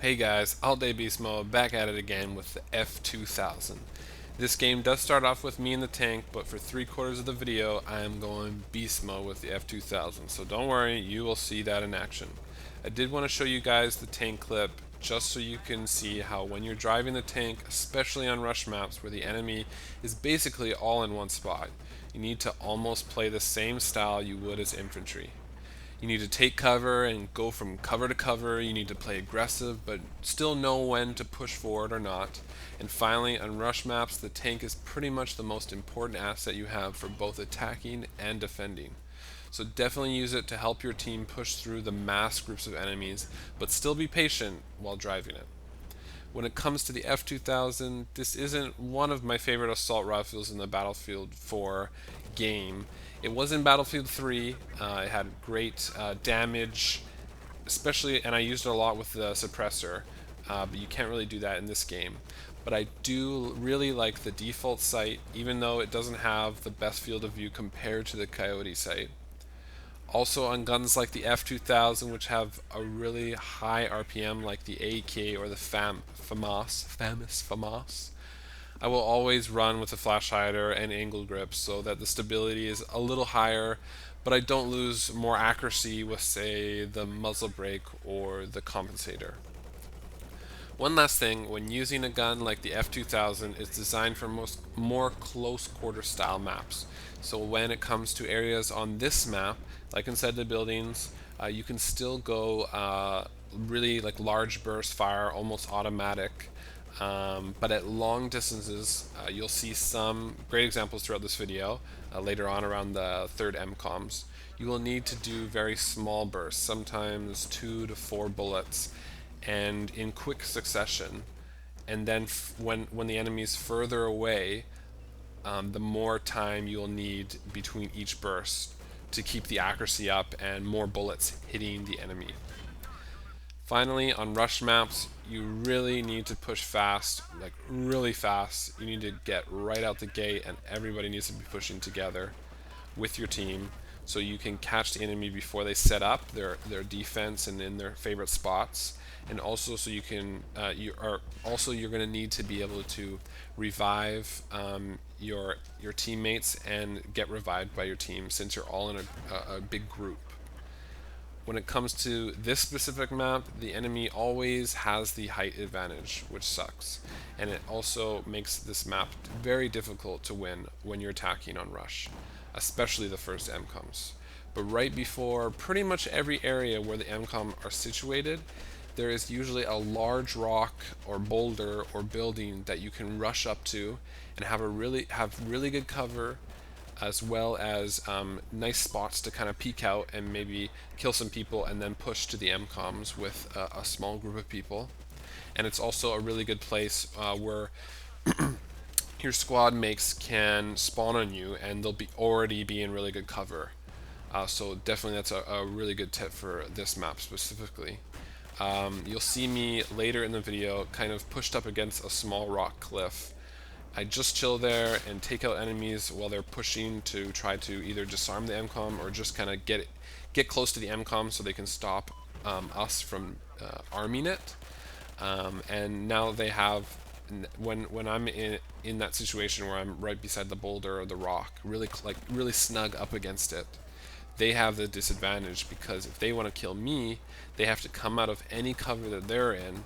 Hey guys, All Day Beast Mode back at it again with the F2000. This game does start off with me in the tank, but for 3/4 of the video I am going beast mode with the F2000, so don't worry, you will see that in action. I did want to show you guys the tank clip just so you can see how when you're driving the tank, especially on rush maps where the enemy is basically all in one spot, you need to almost play the same style you would as infantry. You need to take cover and go from cover to cover. You need to play aggressive, but still know when to push forward or not. And finally, on rush maps, the tank is pretty much the most important asset you have for both attacking and defending. So definitely use it to help your team push through the mass groups of enemies, but still be patient while driving it. When it comes to the F2000, this isn't one of my favorite assault rifles in the Battlefield 4 game. It was in Battlefield 3. It had great damage, especially, and I used it a lot with the suppressor, but you can't really do that in this game. But I do really like the default sight, even though it doesn't have the best field of view compared to the Coyote sight. Also on guns like the F2000, which have a really high RPM like the AK or the famous FAMAS, I will always run with a flash hider and angle grip so that the stability is a little higher, but I don't lose more accuracy with, say, the muzzle brake or the compensator. One last thing, when using a gun like the F2000, it's designed for more close quarter style maps. So when it comes to areas on this map, like inside the buildings, you can still go really like large burst fire, almost automatic. But at long distances, you'll see some great examples throughout this video, later on around the third MCOMs. You will need to do very small bursts, sometimes 2 to 4 bullets, and in quick succession. And then when the enemy is further away, the more time you'll need between each burst to keep the accuracy up and more bullets hitting the enemy. Finally, on rush maps, you really need to push fast, like really fast. You need to get right out the gate, and everybody needs to be pushing together with your team so you can catch the enemy before they set up their defense and in their favorite spots. And also, so you can you're going to need to be able to revive your teammates and get revived by your team since you're all in a big group. When it comes to this specific map, the enemy always has the height advantage, which sucks. And it also makes this map very difficult to win when you're attacking on rush, especially the first MCOMs. But right before pretty much every area where the MCOM are situated, there is usually a large rock or boulder or building that you can rush up to and have really good cover, as well as nice spots to kind of peek out and maybe kill some people and then push to the MCOMs with a small group of people. And it's also a really good place where your squad mates can spawn on you and they'll already be in really good cover. So definitely that's a really good tip for this map specifically. You'll see me later in the video kind of pushed up against a small rock cliff. I just chill there and take out enemies while they're pushing to try to either disarm the MCOM or just kind of get close to the MCOM so they can stop us from arming it. And now they have, when I'm in that situation where I'm right beside the boulder or the rock, really snug up against it, they have the disadvantage because if they want to kill me, they have to come out of any cover that they're in,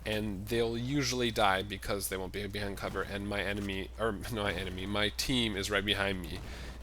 and they'll usually die because they won't be behind cover, and my enemy, or not my enemy, my team is right behind me,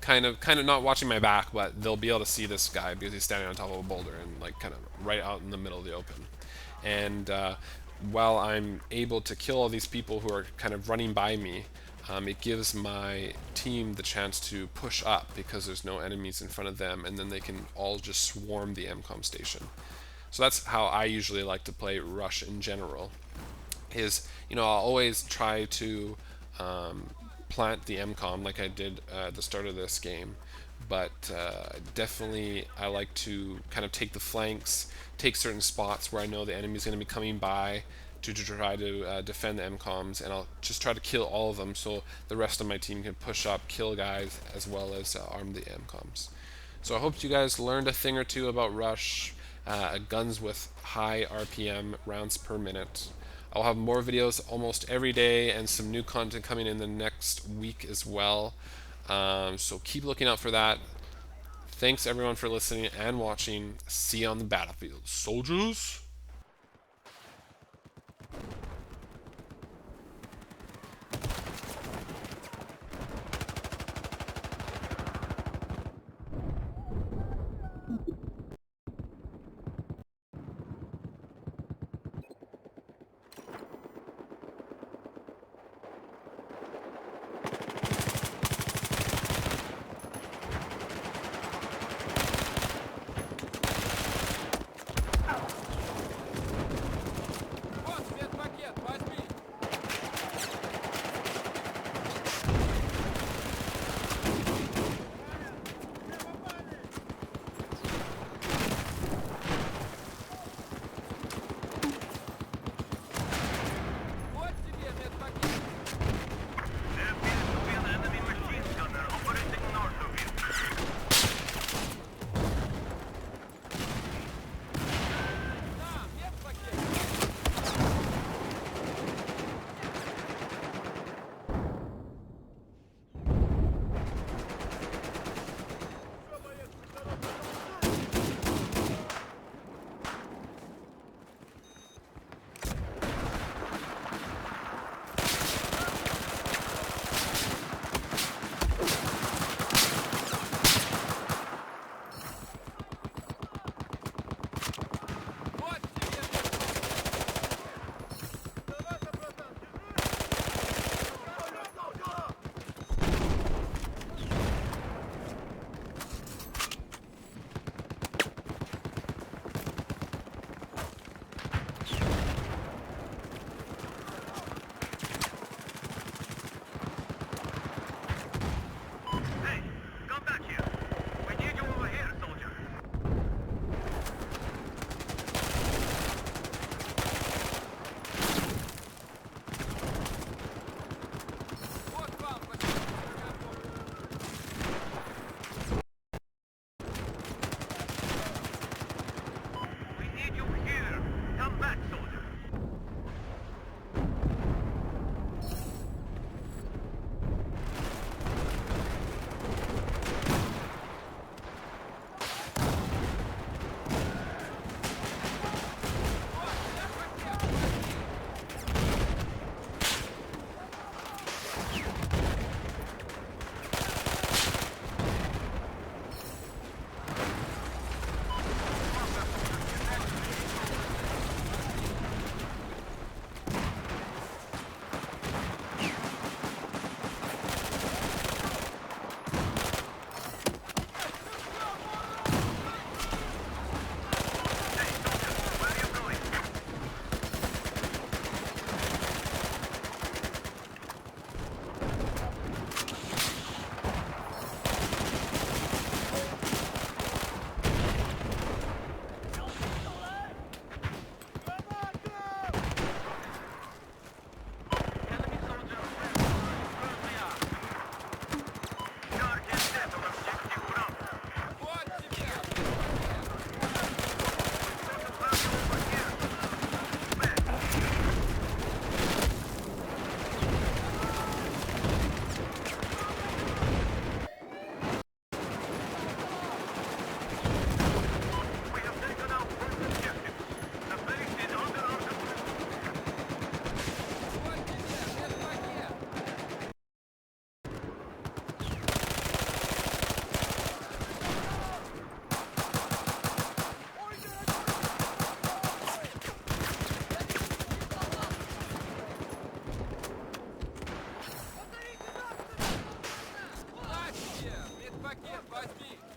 kind of not watching my back, but they'll be able to see this guy because he's standing on top of a boulder and like kind of right out in the middle of the open. And while I'm able to kill all these people who are kind of running by me, it gives my team the chance to push up because there's no enemies in front of them, and then they can all just swarm the MCOM station. So that's how I usually like to play rush in general. I'll always try to plant the MCOM like I did at the start of this game, but definitely I like to kind of take the flanks, take certain spots where I know the enemy's going to be coming by to try to defend the MCOMs, and I'll just try to kill all of them so the rest of my team can push up, kill guys, as well as arm the MCOMs. So I hope you guys learned a thing or two about Rush. guns with high RPM rounds per minute. I'll have more videos almost every day and some new content coming in the next week as well. So keep looking out for that. Thanks everyone for listening and watching. See you on the battlefield, soldiers. Пакет возьми!